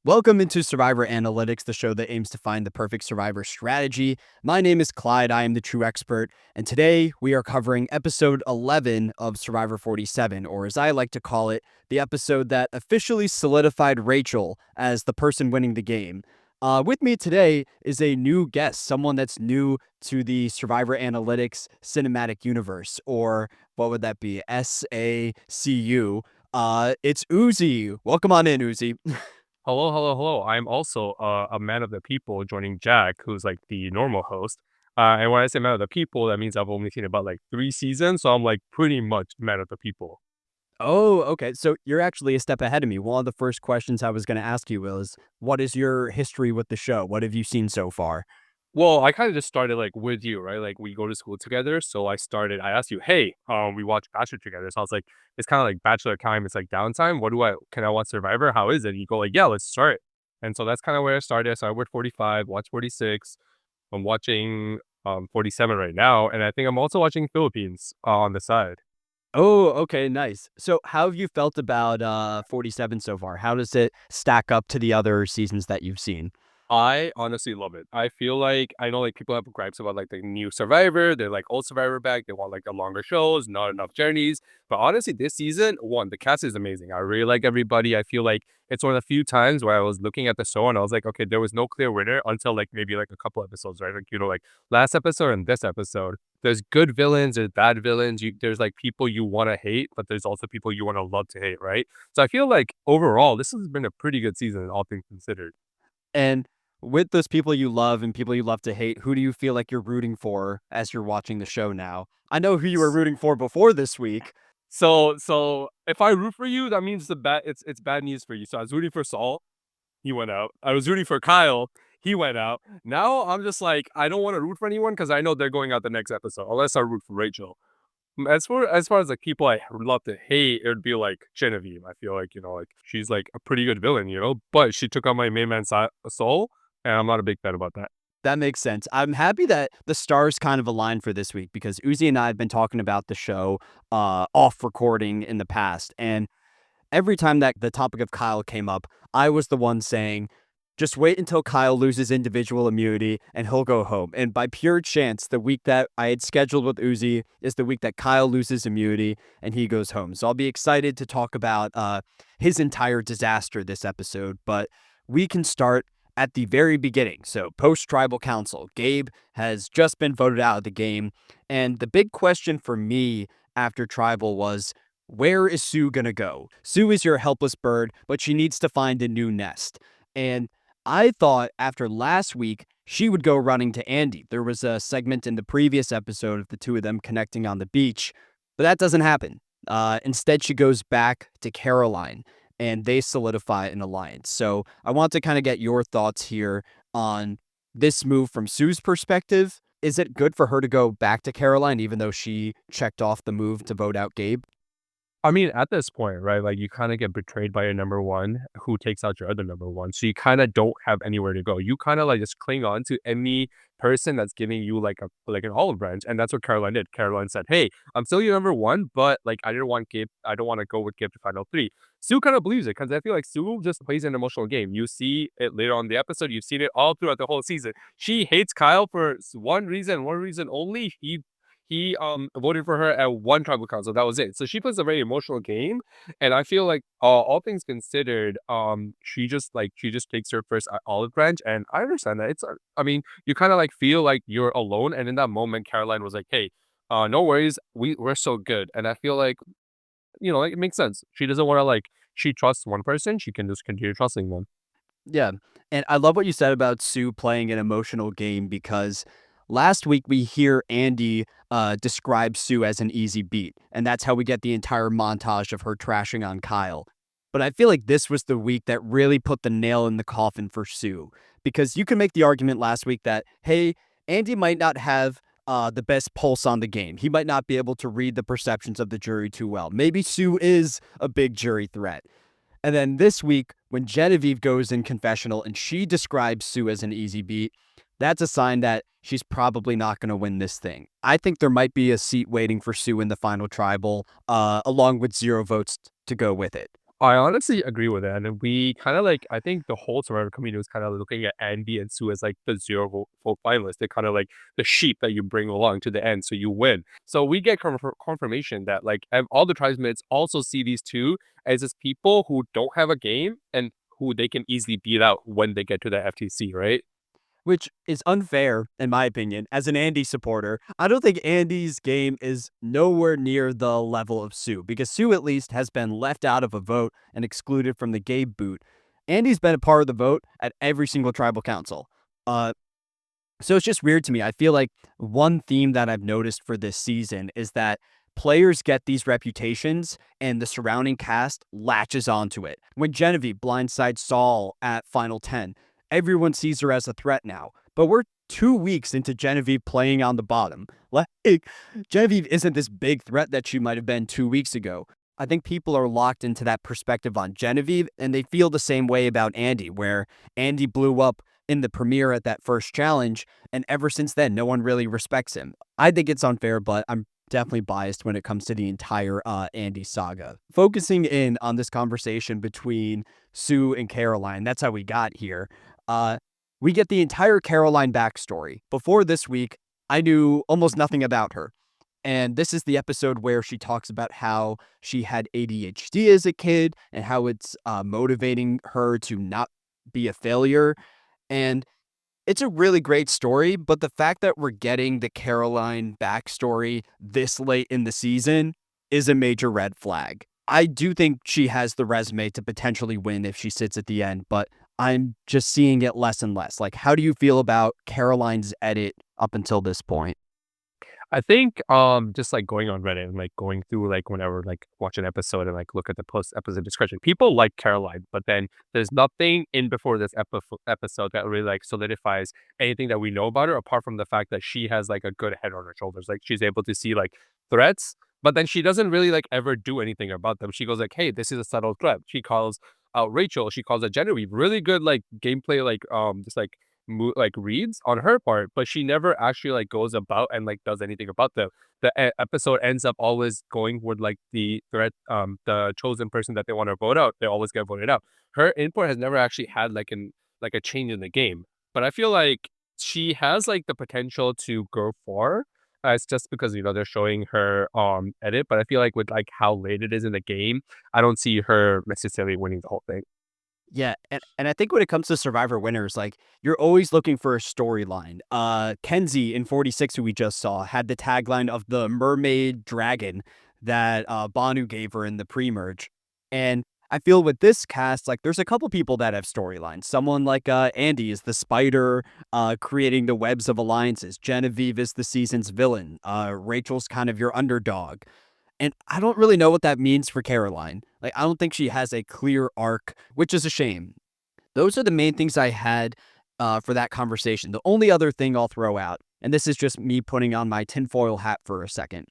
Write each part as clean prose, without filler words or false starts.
Welcome into Survivor Analytics, the show that aims to find the perfect Survivor strategy. My name is Clyde. I am the true expert. And today we are covering episode 11 of Survivor 47, or as I like to call it, the episode that officially solidified Rachel as the person winning the game. With me today is a new guest, someone that's new to the Survivor Analytics cinematic universe, or what would that be? SACU. It's Uzi. Welcome on in, Uzi. Hello, hello, hello. I'm also a man of the people joining Jack, who's like the normal host. And when I say man of the people, that means I've only seen about like 3 seasons. So I'm like pretty much man of the people. Oh, okay. So you're actually a step ahead of me. One of the first questions I was going to ask you was, what is your history with the show? What have you seen so far? Well, I kind of just started like with you, right? Like we go to school together. So I asked you, hey, we watch Bachelor together. So I was like, it's kind of like Bachelor time. It's like downtime. Can I watch Survivor? How is it? And you go like, yeah, let's start. And so that's kind of where I started. So I watched 45, watched 46. I'm watching 47 right now. And I think I'm also watching Philippines on the side. Oh, okay, nice. So how have you felt about 47 so far? How does it stack up to the other seasons that you've seen? I honestly love it. I feel like I know like people have gripes about like the new Survivor. They're like old Survivor back. They want like the longer shows, not enough journeys. But honestly, this season, one, the cast is amazing. I really like everybody. I feel like it's one of the few times where I was looking at the show and I was like, okay, there was no clear winner until like maybe like a couple episodes, right? Like, like last episode and this episode. There's good villains, there's bad villains. There's like people you want to hate, but there's also people you want to love to hate, right? So I feel like overall, this has been a pretty good season, all things considered. And with those people you love and people you love to hate, who do you feel like you're rooting for as you're watching the show now? I know who you were rooting for before this week. So if I root for you, that means it's bad news for you. So I was rooting for Saul, he went out. I was rooting for Kyle, he went out. Now I'm just like I don't want to root for anyone because I know they're going out the next episode. Unless I root for Rachel. As far as like people I love to hate, it would be like Genevieve. I feel like like she's like a pretty good villain, but she took on my main man Soul, and I'm not a big fan about that. That makes sense. I'm happy that the stars kind of aligned for this week because Uzi and I have been talking about the show off recording in the past. And every time that the topic of Kyle came up, I was the one saying, just wait until Kyle loses individual immunity and he'll go home. And by pure chance, the week that I had scheduled with Uzi is the week that Kyle loses immunity and he goes home. So I'll be excited to talk about his entire disaster this episode. But we can start at the very beginning. So post tribal council, Gabe has just been voted out of the game. And the big question for me after tribal was, where is Sue going to go? Sue is your helpless bird, but she needs to find a new nest. And I thought after last week, she would go running to Andy. There was a segment in the previous episode of the two of them connecting on the beach, but that doesn't happen. Instead, she goes back to Caroline and they solidify an alliance. So I want to kind of get your thoughts here on this move from Sue's perspective. Is it good for her to go back to Caroline, even though she checked off the move to vote out Gabe? I mean, at this point, right, like, you kinda get betrayed by your number one who takes out your other number one, so you kinda don't have anywhere to go. You kinda, like, just cling on to any person that's giving you, like, an olive branch, and that's what Caroline did. Caroline said, "Hey, I'm still your number one, but, like, I don't wanna go with Gabe to final 3." Sue kinda believes it because I feel like Sue just plays an emotional game. You see it later on in the episode, you've seen it all throughout the whole season. She hates Kyle for one reason only. He voted for her at one tribal council. That was it. So she plays a very emotional game, and I feel like all things considered, she just takes her first olive branch, and I understand that. I mean, you kind of like feel like you're alone, and in that moment, Caroline was like, "Hey, no worries, we're so good," and I feel like like, it makes sense. She doesn't want to like she trusts one person, she can just continue trusting them. Yeah. And I love what you said about Sue playing an emotional game because last week we hear Andy describe Sue as an easy beat. And that's how we get the entire montage of her trashing on Kyle. But I feel like this was the week that really put the nail in the coffin for Sue because you can make the argument last week that, hey, Andy might not have the best pulse on the game. He might not be able to read the perceptions of the jury too well. Maybe Sue is a big jury threat. And then this week, when Genevieve goes in confessional and she describes Sue as an easy beat, that's a sign that she's probably not going to win this thing. I think there might be a seat waiting for Sue in the final tribal, along with 0 votes to go with it. I honestly agree with that, and we kinda, like I think the whole Survivor community was kinda looking at Andy and Sue as, like, the 0 vote finalists. They're kinda like the sheep that you bring along to the end, so you win. So we get confirmation that, like, all the tribesmates also see these 2 as just people who don't have a game and who they can easily beat out when they get to the FTC, right? Which is unfair, in my opinion, as an Andy supporter. I don't think Andy's game is nowhere near the level of Sue, because Sue at least has been left out of a vote and excluded from the Gabe boot. Andy's been a part of the vote at every single tribal council. Uh, so it's just weird to me. I feel like one theme that I've noticed for this season is that players get these reputations and the surrounding cast latches onto it. When Genevieve blindsides Saul at Final 10, everyone sees her as a threat now. But we're 2 weeks into Genevieve playing on the bottom. Like, Genevieve isn't this big threat that she might have been 2 weeks ago. I think people are locked into that perspective on Genevieve, and they feel the same way about Andy, where Andy blew up in the premiere at that first challenge, and ever since then, no one really respects him. I think it's unfair, but I'm definitely biased when it comes to the entire Andy saga. Focusing in on this conversation between Sue and Caroline, that's how we got here. Uh, we get the entire Caroline backstory. Before this week, I knew almost nothing about her. And this is the episode where she talks about how she had ADHD as a kid and how it's motivating her to not be a failure. And it's a really great story, but the fact that we're getting the Caroline backstory this late in the season is a major red flag. I do think she has the resume to potentially win if she sits at the end, but I'm just seeing it less and less. Like, how do you feel about Caroline's edit up until this point? I think, just, like, going on Reddit and, like, going through, like, whenever, like, watch an episode and, like, look at the post-episode description, people like Caroline, but then there's nothing in before this episode that really, like, solidifies anything that we know about her, apart from the fact that she has, like, a good head on her shoulders. Like, she's able to see, like, threats, but then she doesn't really, like, ever do anything about them. She goes like, "Hey, this is a subtle threat." She calls out Rachel, she calls out Genevieve. Really good, like, gameplay, like, just, like, like reads on her part, but she never actually like goes about and like does anything about them. The episode ends up always going with like the threat, the chosen person that they want to vote out. They always get voted out. Her input has never actually had like a change in the game, but I feel like she has like the potential to go far. It's just because they're showing her edit, but I feel like with like how late it is in the game, I don't see her necessarily winning the whole thing. Yeah, and I think when it comes to Survivor winners, like, you're always looking for a storyline. Kenzie in 46, who we just saw, had the tagline of the mermaid dragon that Banu gave her in the pre-merge. And I feel with this cast, like, there's a couple people that have storylines. Someone like Andy is the spider, creating the webs of alliances. Genevieve is the season's villain. Rachel's kind of your underdog. And I don't really know what that means for Caroline. Like, I don't think she has a clear arc, which is a shame. Those are the main things I had for that conversation. The only other thing I'll throw out, and this is just me putting on my tinfoil hat for a second,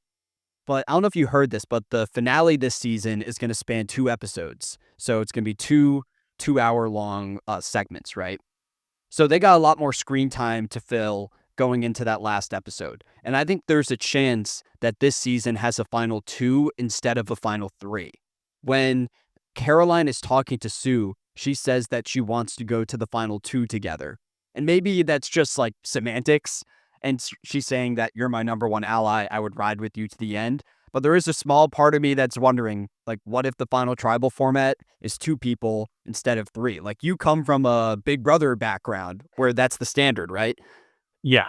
but I don't know if you heard this, but the finale this season is going to span 2 episodes. So it's going to be two-hour long segments, right? So they got a lot more screen time to fill going into that last episode. And I think there's a chance that this season has a final 2 instead of a final 3. When Caroline is talking to Sue, she says that she wants to go to the final 2 together. And maybe that's just like semantics. And she's saying that you're my number one ally. I would ride with you to the end. But there is a small part of me that's wondering, like, what if the final tribal format is 2 people instead of 3? Like, you come from a Big Brother background where that's the standard, right? Yeah.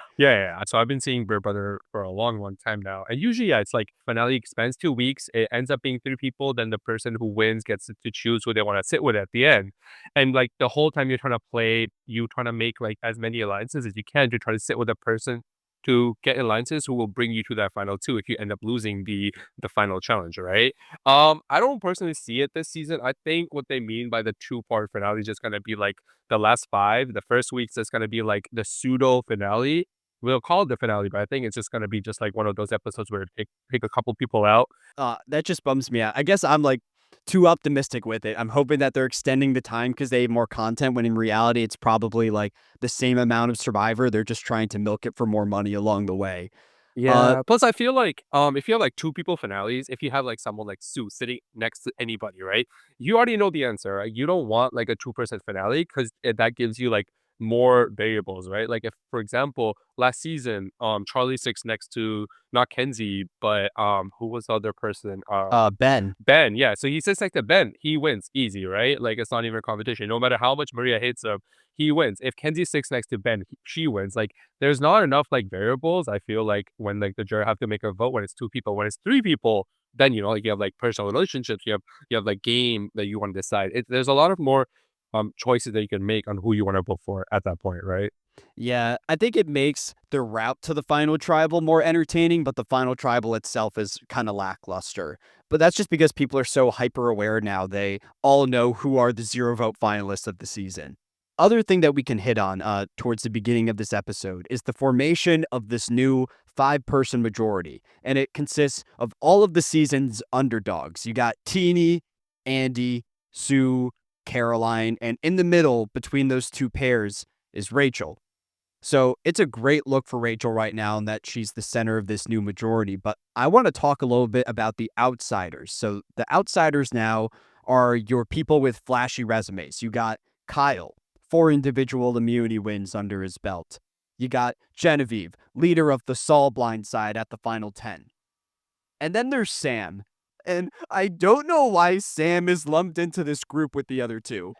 So I've been seeing Bear Brother for a long, long time now. And usually, yeah, it's like finale spends 2 weeks. It ends up being 3 people. Then the person who wins gets to choose who they want to sit with at the end. And like the whole time you're trying to play, you trying to make like as many alliances as you can to try to sit with a person to get alliances who will bring you to that final 2 if you end up losing the final challenge, right? I don't personally see it this season. I think what they mean by the two-part finale is just gonna be like the last 5. The first week's just gonna be like the pseudo finale. We'll call it the finale, but I think it's just gonna be just like one of those episodes where pick a couple people out. That just bums me out. I guess I'm like too optimistic with it. I'm hoping that they're extending the time because they have more content when in reality it's probably like the same amount of Survivor. They're just trying to milk it for more money along the way. Yeah, plus I feel like, if you have, like, 2 people finales, if you have, like, someone like Sue sitting next to anybody, right? You already know the answer, right? You don't want, like, a two-person finale 'cause that gives you, like, more variables, right? Like, if, for example, last season, Charlie sits next to not Kenzie, but, who was the other person? Ben. Ben, yeah, so he sits next to Ben, he wins, easy, right? Like, it's not even a competition. No matter how much Maria hates him, he wins. If Kenzie sits next to Ben, she wins. Like, there's not enough, like, variables, I feel like, when, like, the jury have to make a vote when it's 2 people. When it's 3 people, then, like, you have, like, personal relationships, you have, like, game that you wanna decide. There's a lot of more, choices that you can make on who you wanna vote for at that point, right? Yeah, I think it makes the route to the final tribal more entertaining, but the final tribal itself is kind of lackluster. But that's just because people are so hyper aware now. They all know who are the zero vote finalists of the season. Other thing that we can hit on towards the beginning of this episode is the formation of this new 5-person majority. And it consists of all of the season's underdogs. You got Teeny, Andy, Sue, Caroline, and in the middle between those two pairs is Rachel. So it's a great look for Rachel right now in that she's the center of this new majority. But I want to talk a little bit about the outsiders. So the outsiders now are your people with flashy resumes. You got Kyle, 4 individual immunity wins under his belt. You got Genevieve, leader of the Saul blind side at the final 10. And then there's Sam. And I don't know why Sam is lumped into this group with the other two.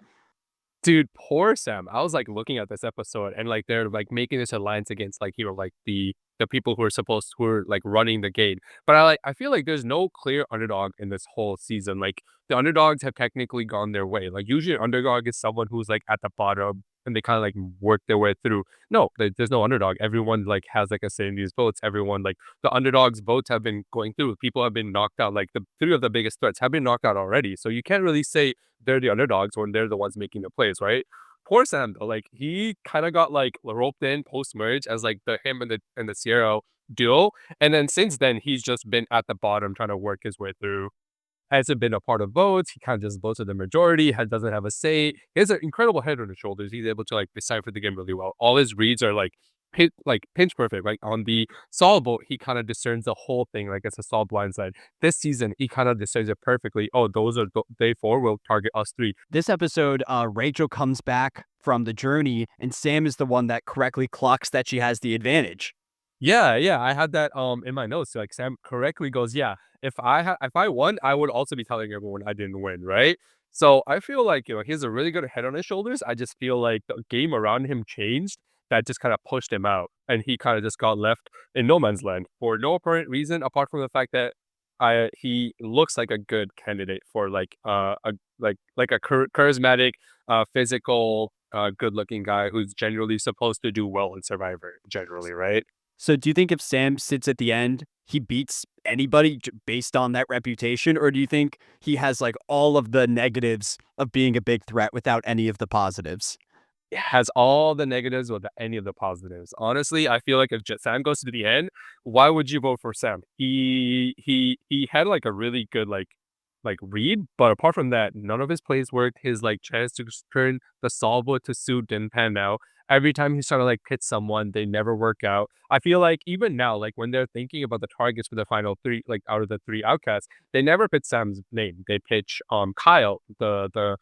Dude, poor Sam. I was, like, looking at this episode and, like, they're, like, making this alliance against, like, like, the people who are, like, running the gate. But I feel like there's no clear underdog in this whole season. Like, the underdogs have technically gone their way. Like, usually an underdog is someone who's, like, at the bottom and they kinda, like, work their way through. No, there's no underdog. Everyone, like, has, like, a say in these votes. Everyone, like, the underdogs' votes have been going through. People have been knocked out. Like, the 3 of the biggest threats have been knocked out already. So you can't really say they're the underdogs when they're the ones making the plays, right? Poor Sam though, like he kind of got like roped in post merge as like the him and the Sierra duo, and then since then he's just been at the bottom trying to work his way through. Hasn't been a part of votes. He kind of just votes with the majority. Doesn't have a say. He has an incredible head on his shoulders. He's able to like decipher the game really well. All his reads are like pinch perfect. Like on the Saul vote, he kind of discerns the whole thing. Like it's a Saul blindside. This season, he kind of discerns it perfectly. Oh, those are day 4 will target us 3. This episode, Rachel comes back from the journey, and Sam is the one that correctly clocks that she has the advantage. Yeah, yeah, I had that, in my notes, like, Sam correctly goes, "Yeah, if I won, I would also be telling everyone I didn't win," right? So, I feel like, he has a really good head on his shoulders. I just feel like the game around him changed that just kinda pushed him out, and he kinda just got left in no man's land for no apparent reason apart from the fact that he looks like a good candidate for, like, a charismatic, physical, good-looking guy who's generally supposed to do well in Survivor, generally, right? So do you think if Sam sits at the end, he beats anybody based on that reputation? Or do you think he has like all of the negatives of being a big threat without any of the positives? It has all the negatives without any of the positives. Honestly, I feel like if Sam goes to the end, why would you vote for Sam? He had like a really good like read, but apart from that, none of his plays worked. His like chance to turn the solvo to suit didn't pan out. Every time he's trying to like pit someone, they never work out. I feel like even now, like when they're thinking about the targets for the final 3, like out of the 3 outcasts, they never pitch Sam's name. They pitch Kyle, the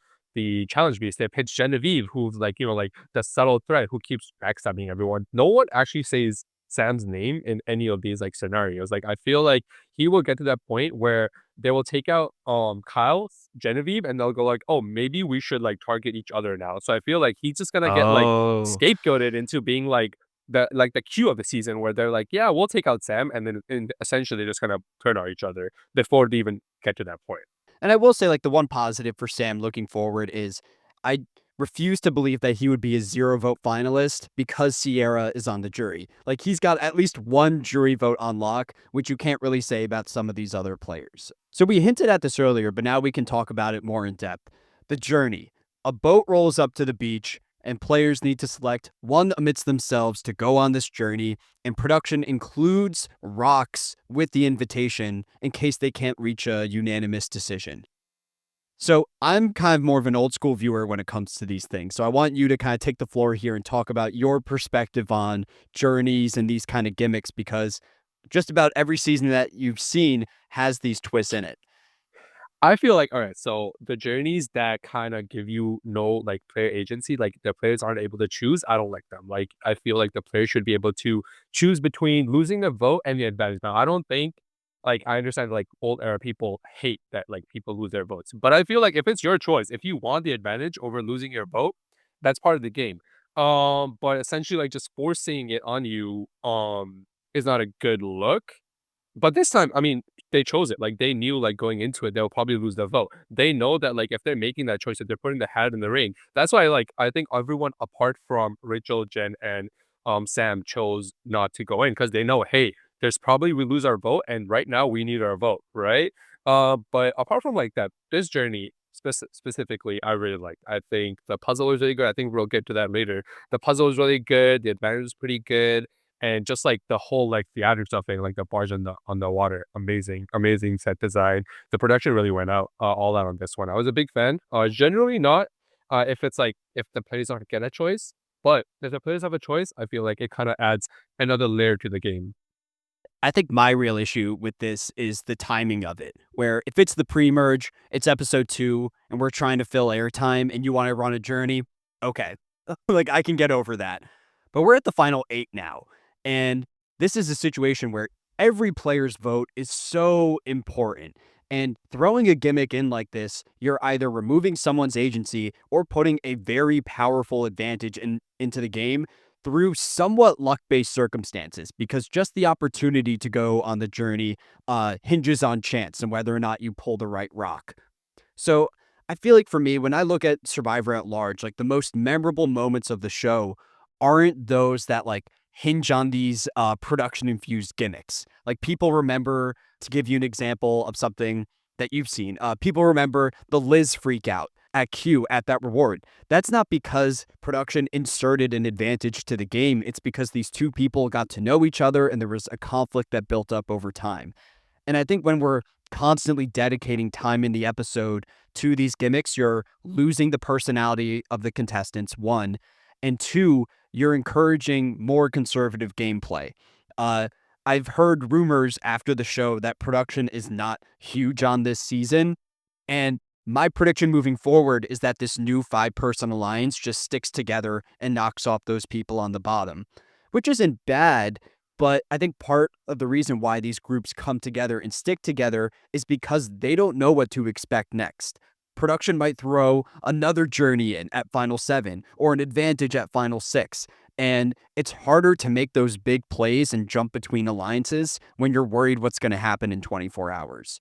challenge beast. They pitch Genevieve, who's like, like the subtle threat who keeps backstabbing everyone. No one actually says Sam's name in any of these like scenarios. Like I feel like he will get to that point where they will take out Kyle, Genevieve, and they'll go like, oh, maybe we should like target each other now. So I feel like he's just gonna get like Oh. scapegoated into being like the Q of the season where they're like, yeah, we'll take out Sam, and then essentially just kind of turn on each other before they even get to that point. And I will say, like, the one positive for Sam looking forward is I refuse to believe that he would be a zero vote finalist because Sierra is on the jury. Like, he's got at least one jury vote on lock, which you can't really say about some of these other players. So we hinted at this earlier, but now we can talk about it more in depth. The journey. A boat rolls up to the beach, and players need to select one amidst themselves to go on this journey, and production includes rocks with the invitation in case they can't reach a unanimous decision. So I'm kind of more of an old school viewer when it comes to these things. So I want you to kind of take the floor here and talk about your perspective on journeys and these kind of gimmicks because just about every season that you've seen has these twists in it. I feel like, all right, so the journeys that kind of give you no like player agency, like the players aren't able to choose, I don't like them. Like I feel like the players should be able to choose between losing a vote and the advantage. Now, I don't think like I understand like old era people hate that like people lose their votes. But I feel like if it's your choice, if you want the advantage over losing your vote, that's part of the game. But essentially like just forcing it on you is not a good look. But this time, I mean, they chose it. Like they knew, like going into it, they'll probably lose their vote. They know that, like if they're making that choice, if they're putting the hat in the ring, that's why, like I think everyone apart from Rachel, Jen, and Sam chose not to go in because they know, hey, there's probably we lose our vote, and right now we need our vote, right? But apart from like that, this journey specifically, I really liked. I think the puzzle was really good. I think we'll get to that later. The puzzle was really good. The advantage was pretty good and just like the whole like theatrics of it, like the barge on the water, amazing, amazing set design. The production really went out all out on this one. I was a big fan. Generally not if it's like if the players aren't get a choice, but if the players have a choice, I feel like it kind of adds another layer to the game. I think my real issue with this is the timing of it, where if it's the pre-merge, it's episode 2, and we're trying to fill airtime and you want to run a journey, okay. Like, I can get over that. But we're at the final 8 now, and this is a situation where every player's vote is so important, and throwing a gimmick in like this, you're either removing someone's agency or putting a very powerful advantage into the game through somewhat luck-based circumstances, because just the opportunity to go on the journey hinges on chance and whether or not you pull the right rock. So I feel like for me, when I look at Survivor at large, like the most memorable moments of the show aren't those that like hinge on these production infused gimmicks. Like people remember, to give you an example of something that you've seen, people remember the Liz freak out at Q at that reward. That's not because production inserted an advantage to the game. It's because these two people got to know each other and there was a conflict that built up over time. And I think when we're constantly dedicating time in the episode to these gimmicks, you're losing the personality of the contestants, one. And two, you're encouraging more conservative gameplay. Uh, I've heard rumors after the show that production is not huge on this season. And my prediction moving forward is that this new 5-person alliance just sticks together and knocks off those people on the bottom, which isn't bad. But I think part of the reason why these groups come together and stick together is because they don't know what to expect next. Production might throw another journey in at Final 7 or an advantage at Final 6. And it's harder to make those big plays and jump between alliances when you're worried what's going to happen in 24 hours.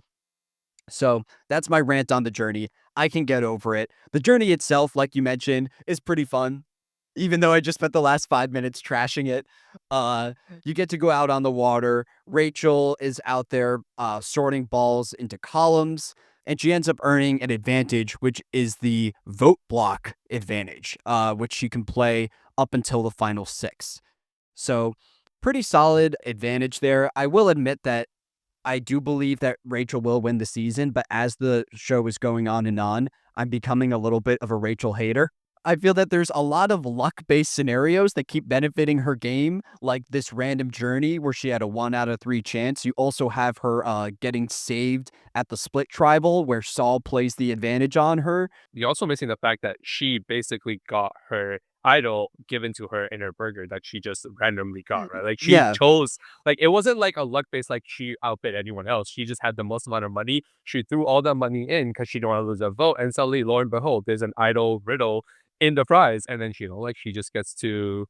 So that's my rant on the journey. I can get over it. The journey itself, like you mentioned, is pretty fun. Even though I just spent the last 5 minutes trashing it, uh, you get to go out on the water. Rachel is out there sorting balls into columns, and she ends up earning an advantage, which is the vote block advantage, which she can play up until the final 6. So, pretty solid advantage there. I will admit that I do believe that Rachel will win the season, but as the show is going on and on, I'm becoming a little bit of a Rachel hater. I feel that there's a lot of luck-based scenarios that keep benefiting her game, like this random journey where she had a 1 out of 3 chance. You also have her getting saved at the split tribal where Saul plays the advantage on her. You're also missing the fact that she basically got her idol given to her in her burger that she just randomly got, right? Like she Yeah, chose, like it wasn't like a luck based, like she outbid anyone else. She just had the most amount of money. She threw all that money in because she didn't want to lose a vote. And suddenly, lo and behold, there's an idol riddle in the prize. And then she, like she just gets to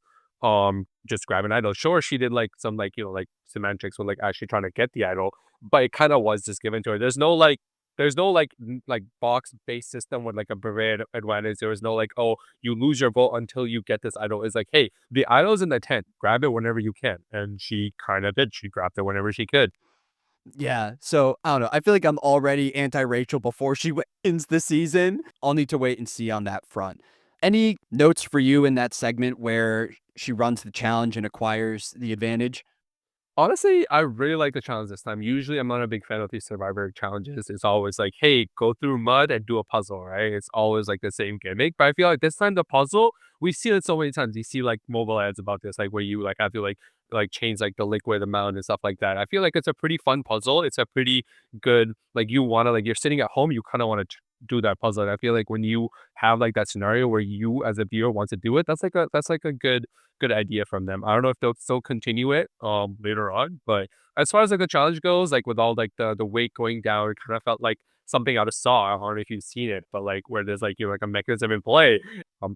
just grab an idol. Sure, she did like some like, like semantics with like actually trying to get the idol, but it kind of was just given to her. There's no like like box based system with like a beret advantage. There was no like, oh, you lose your vote until you get this idol. It's like, hey, the idol's in the tent. Grab it whenever you can. And she kind of did. She grabbed it whenever she could. yeah. So I don't know. I feel like I'm already anti-Rachel before she wins the season. I'll need to wait and see on that front. Any notes for you in that segment where she runs the challenge and acquires the advantage? Honestly, I really like the challenge this time. Usually, I'm not a big fan of these survivor challenges. It's always like, hey, go through mud and do a puzzle, right? It's always like the same gimmick. But I feel like this time the puzzle, we've seen it so many times. You see like mobile ads about this, like where you like have to like like change like the liquid amount and stuff like that. I feel like it's a pretty fun puzzle. It's a pretty good like you want to like you're sitting at home, you kind of want to do that puzzle. And I feel like when you have like that scenario where you as a viewer want to do it, that's like a good idea from them. I don't know if they'll still continue it later on, but as far as like the challenge goes, like with all like the weight going down, it kind of felt like something out of Saw. I don't know if you've seen it, but like where there's like like a mechanism in play.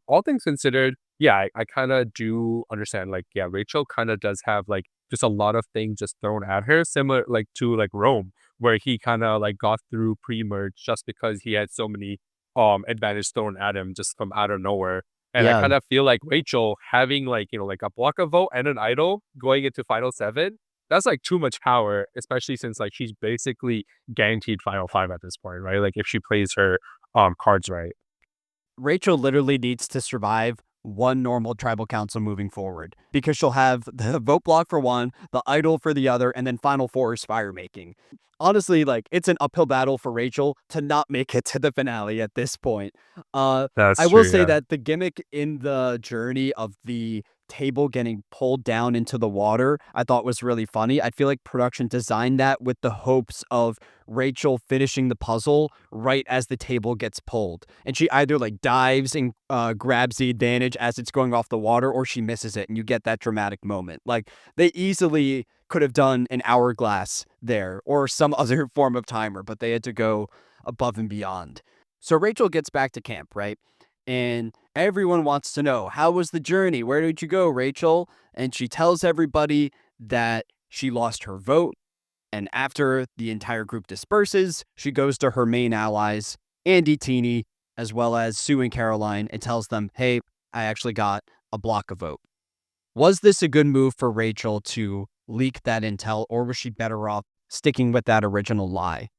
All things considered, yeah, I kind of do understand. Like, yeah, Rachel kind of does have like just a lot of things just thrown at her, similar like to like Rome, where he kind of like got through pre-merge just because he had so many advantage thrown at him just from out of nowhere. And I Yeah. kind of feel like Rachel having like, like a block of vote and an idol going into Final Seven, that's like too much power, especially since like she's basically guaranteed Final Five at this point, right? Like if she plays her cards right. Rachel literally needs to survive one normal tribal council moving forward because she'll have the vote block for one, the idol for the other, and then final four is fire making. Honestly, like it's an uphill battle for Rachel to not make it to the finale at this point. That's I will true, say yeah. that the gimmick in the journey of the table getting pulled down into the water, I thought was really funny. I feel like production designed that with the hopes of Rachel finishing the puzzle right as the table gets pulled. And she either like dives and grabs the advantage as it's going off the water, or she misses it and you get that dramatic moment. Like they easily could have done an hourglass there or some other form of timer, but they had to go above and beyond. So Rachel gets back to camp, right? And everyone wants to know, how was the journey? Where did you go, Rachel? And she tells everybody that she lost her vote. And after the entire group disperses, she goes to her main allies, Andy, Teeny, as well as Sue and Caroline, and tells them, hey, I actually got a block of vote. Was this a good move for Rachel to leak that intel, or was she better off sticking with that original lie?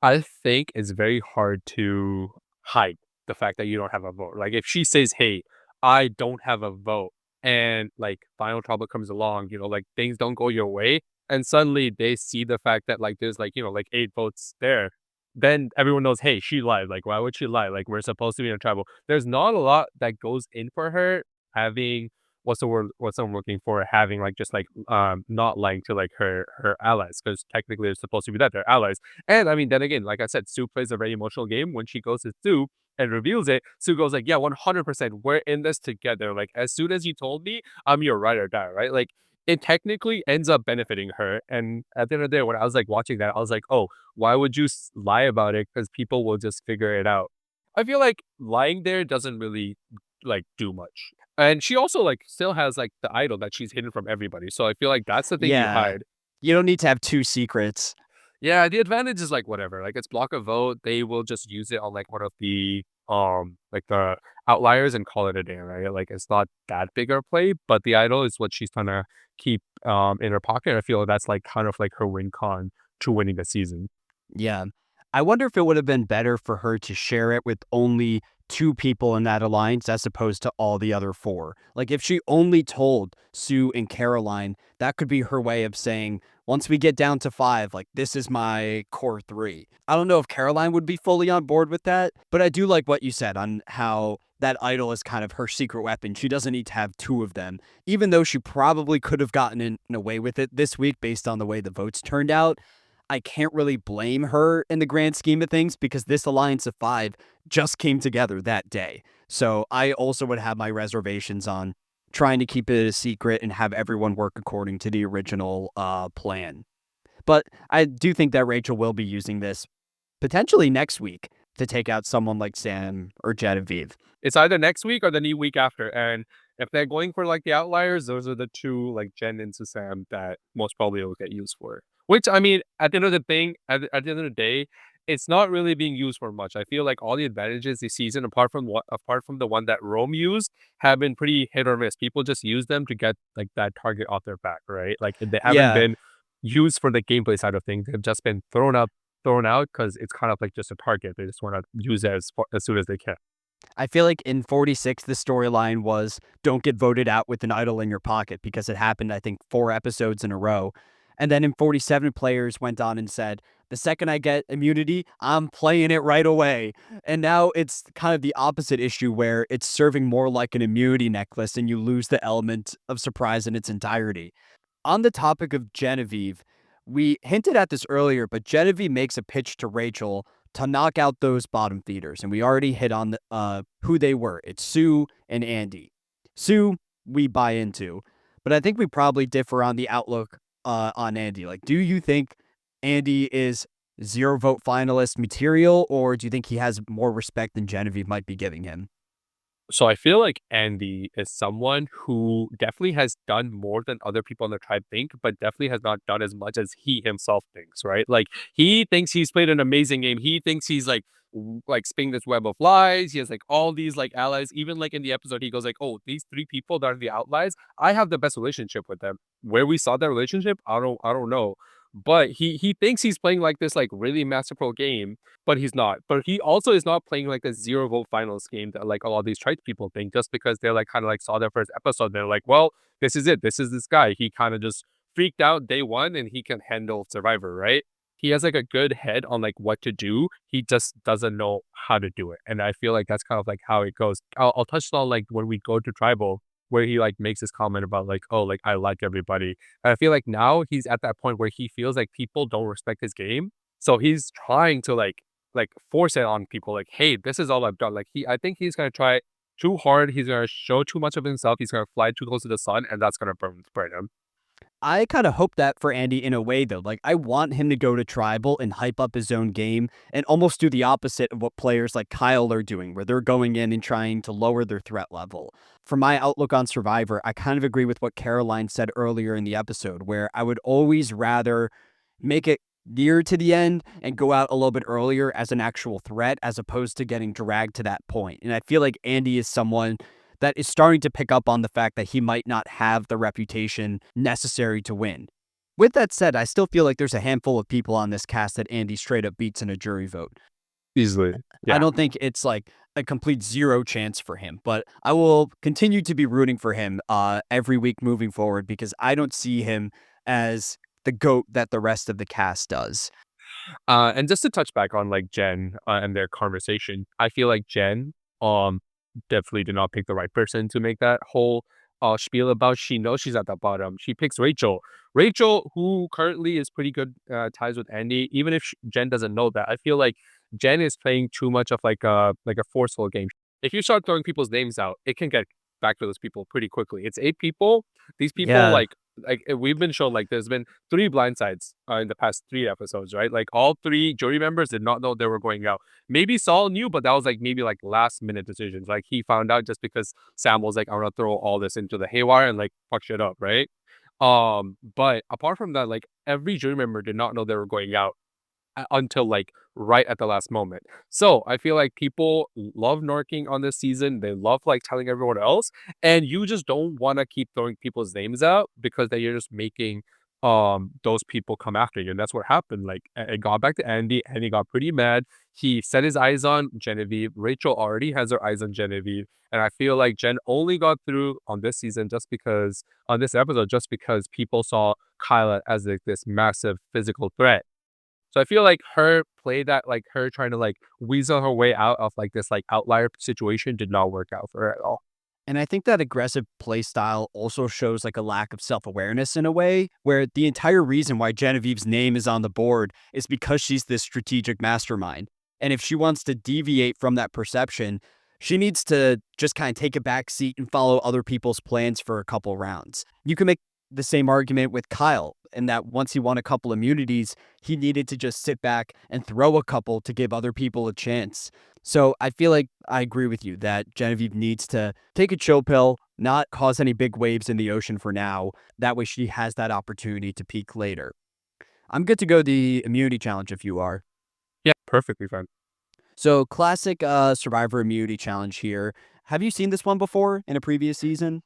I think it's very hard to hide the fact that you don't have a vote. Like if she says, "Hey, I don't have a vote," and like final trouble comes along, like things don't go your way, and suddenly they see the fact that like there's like like 8 votes there, then everyone knows, hey, she lied. Like why would she lie? Like we're supposed to be in trouble. There's not a lot that goes in for her having what's I'm looking for having like just like not lying to like her allies because technically they're supposed to be that they're allies. And I mean, then again, like I said, Sue plays a very emotional game. When she goes to Sue and reveals it, Sue goes like, "Yeah, 100%, we're in this together. Like, as soon as you told me, I'm your ride or die, right?" Like, it technically ends up benefiting her. And at the end of the day, when I was like watching that, I was like, "Oh, why would you lie about it? Because people will just figure it out." I feel like lying there doesn't really like do much. And she also like still has like the idol that she's hidden from everybody. So I feel like that's the thing you Yeah, hide. you don't need to have two secrets. Yeah, the advantage is like whatever. Like it's block a vote, they will just use it on like one of the like the outliers and call it a day, right? Like it's not that big of a play, but the idol is what she's trying to keep in her pocket. I feel that's like kind of like her win con to winning the season. Yeah. I wonder if it would have been better for her to share it with only two people in that alliance as opposed to all the other four. Like, if she only told Sue and Caroline, that could be her way of saying, once we get down to five, like, this is my core three. I don't know if Caroline would be fully on board with that, but I do like what you said on how that idol is kind of her secret weapon. She doesn't need to have two of them, even though she probably could have gotten in away with it this week based on the way the votes turned out. I can't really blame her in the grand scheme of things because this alliance of five just came together that day. So I also would have my reservations on trying to keep it a secret and have everyone work according to the original plan. But I do think that Rachel will be using this potentially next week to take out someone like Sam or Genevieve. It's either next week or the new week after. And if they're going for like the outliers, those are the two like Jen and Sam that most probably will get used for. Which I mean, at the end of the thing, at the end of the day, it's not really being used for much. I feel like all the advantages this season, apart from the one that Rome used, have been pretty hit or miss. People just use them to get like that target off their back, right? Like they haven't Yeah, been used for the gameplay side of things. They've just been thrown out because it's kind of like just a target. They just want to use it as soon as they can. I feel like in 46, the storyline was don't get voted out with an idol in your pocket because it happened, I think, 4 episodes in a row. And then in 47, players went on and said, the second I get immunity, I'm playing it right away. And now it's kind of the opposite issue where it's serving more like an immunity necklace and you lose the element of surprise in its entirety. On the topic of Genevieve, we hinted at this earlier, but Genevieve makes a pitch to Rachel to knock out those bottom feeders, and we already hit on who they were. It's Sue and Andy. Sue, we buy into, but I think we probably differ on the outlook on Andy. Like, do you think Andy is zero vote finalist material, or do you think he has more respect than Genevieve might be giving him? So I feel like Andy is someone who definitely has done more than other people on the tribe think, but definitely has not done as much as he himself thinks, right? Like he thinks he's played an amazing game. He thinks he's like spinning this web of lies. He has like all these like allies. Even like in the episode, he goes like, "Oh, these three people that are the outliers, I have the best relationship with them." Where we saw that relationship, I don't know. But he thinks he's playing like this like really masterful game, but he's not. But he also is not playing like a zero vote finals game that like a lot of these trite people think just because they're like kind of like saw their first episode. They're like, well, this is it. This is this guy. He kind of just freaked out day one and he can handle Survivor, right? He has like a good head on like what to do. He just doesn't know how to do it. And I feel like that's kind of like how it goes. I'll touch on like when we go to tribal where he like makes this comment about like, oh, like I like everybody. And I feel like now he's at that point where he feels like people don't respect his game. So he's trying to like force it on people like, hey, this is all I've done. Like I think he's gonna try too hard. He's gonna show too much of himself. He's gonna fly too close to the sun, and that's gonna burn him. I kind of hope that for Andy in a way, though. Like, I want him to go to Tribal and hype up his own game and almost do the opposite of what players like Kyle are doing, where they're going in and trying to lower their threat level. For my outlook on Survivor, I kind of agree with what Caroline said earlier in the episode, where I would always rather make it near to the end and go out a little bit earlier as an actual threat as opposed to getting dragged to that point. And I feel like Andy is someone that is starting to pick up on the fact that he might not have the reputation necessary to win. With that said, I still feel like there's a handful of people on this cast that Andy straight up beats in a jury vote. Easily. I Yeah. don't think it's like a complete zero chance for him, but I will continue to be rooting for him every week moving forward because I don't see him as the GOAT that the rest of the cast does. And just to touch back on like Jen and their conversation, I feel like Jen definitely did not pick the right person to make that whole spiel about she knows she's at the bottom. She picks Rachel. Rachel, who currently is pretty good ties with Andy, even if Jen doesn't know that. I feel like Jen is playing too much of like a forceful game. If you start throwing people's names out, it can get back to those people pretty quickly. It's 8 people. These people Yeah. like we've been shown like there's been 3 blindsides in the past 3 episodes, right? Like all 3 jury members did not know they were going out. Maybe Saul knew, but that was like maybe like last minute decisions. Like he found out just because Sam was like, I'm gonna throw all this into the haywire and like fuck shit up, right? But apart from that, like every jury member did not know they were going out until like right at the last moment. So I feel like people love narking on this season. They love like telling everyone else, and you just don't want to keep throwing people's names out because then you're just making those people come after you. And that's what happened. Like it got back to Andy. Andy got pretty mad. He set his eyes on Genevieve. Rachel already has her eyes on Genevieve. And I feel like Jen only got through on this season just because on this episode, just because people saw Kyla as like this massive physical threat. So I feel like her play that like her trying to like weasel her way out of like this like outlier situation did not work out for her at all. And I think that aggressive play style also shows like a lack of self awareness in a way, where the entire reason why Genevieve's name is on the board is because she's this strategic mastermind. And if she wants to deviate from that perception, she needs to just kind of take a back seat and follow other people's plans for a couple rounds. You can make the same argument with Kyle, in that once he won a couple immunities, he needed to just sit back and throw a couple to give other people a chance. So I feel like I agree with you that Genevieve needs to take a chill pill, not cause any big waves in the ocean for now. That way she has that opportunity to peak later. I'm good to go the immunity challenge if you are. Yeah, perfectly fine. So classic Survivor immunity challenge here. Have you seen this one before in a previous season?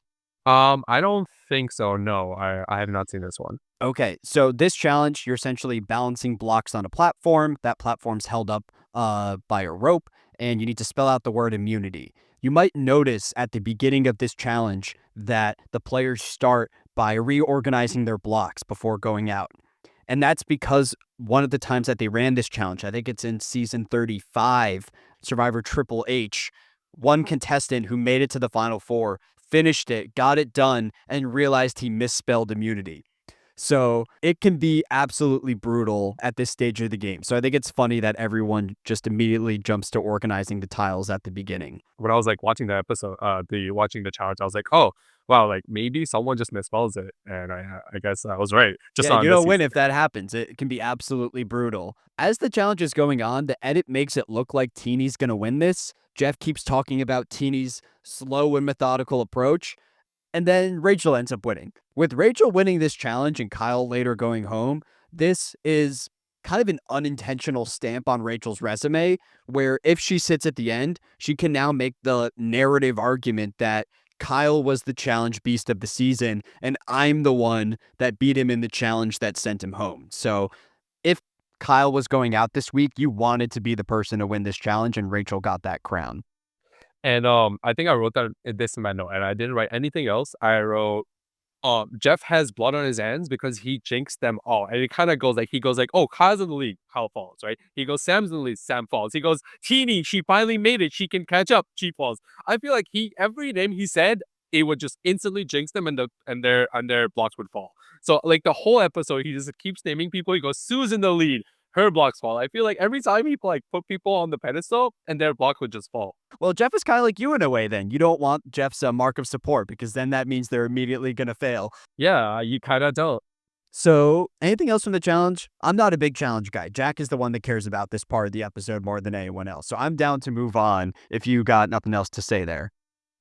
I don't think so. No, I have not seen this one. Okay, so this challenge, you're essentially balancing blocks on a platform. That platform's held up by a rope, and you need to spell out the word immunity. You might notice at the beginning of this challenge that the players start by reorganizing their blocks before going out. And that's because one of the times that they ran this challenge, I think it's in season 35, Survivor Triple H, one contestant who made it to the final four finished it, got it done, and realized he misspelled immunity. So it can be absolutely brutal at this stage of the game. So I think it's funny that everyone just immediately jumps to organizing the tiles at the beginning. When I was like watching the episode, watching the challenge, I was like, oh wow, like maybe someone just misspells it, and I guess I was right, just Yeah, not in you this don't win season. if that happens. It can be absolutely brutal. As the challenge is going on, the edit makes it look like Teeny's going to win this. Jeff keeps talking about Teeny's slow and methodical approach. And then Rachel ends up winning. With Rachel winning this challenge and Kyle later going home, this is kind of an unintentional stamp on Rachel's resume, where if she sits at the end, she can now make the narrative argument that Kyle was the challenge beast of the season, and I'm the one that beat him in the challenge that sent him home. So if Kyle was going out this week, you wanted to be the person to win this challenge, and Rachel got that crown. And I think I wrote that this in my note, and I didn't write anything else. I wrote Jeff has blood on his hands because he jinxed them all. And it kind of goes like, he goes like, oh, Kyle's in the league, Kyle falls, right? He goes, Sam's in the league, Sam falls. He goes, Teeny, she finally made it. She can catch up. She falls. I feel like every name he said, it would just instantly jinx them and their blocks would fall. So like the whole episode, he just keeps naming people. He goes, Sue's in the lead. Her blocks fall. I feel like every time he like put people on the pedestal and their block would just fall. Well, Jeff is kind of like you in a way then. You don't want Jeff's mark of support because then that means they're immediately going to fail. Yeah, you kind of don't. So, anything else from the challenge? I'm not a big challenge guy. Jack is the one that cares about this part of the episode more than anyone else. So, I'm down to move on if you got nothing else to say there.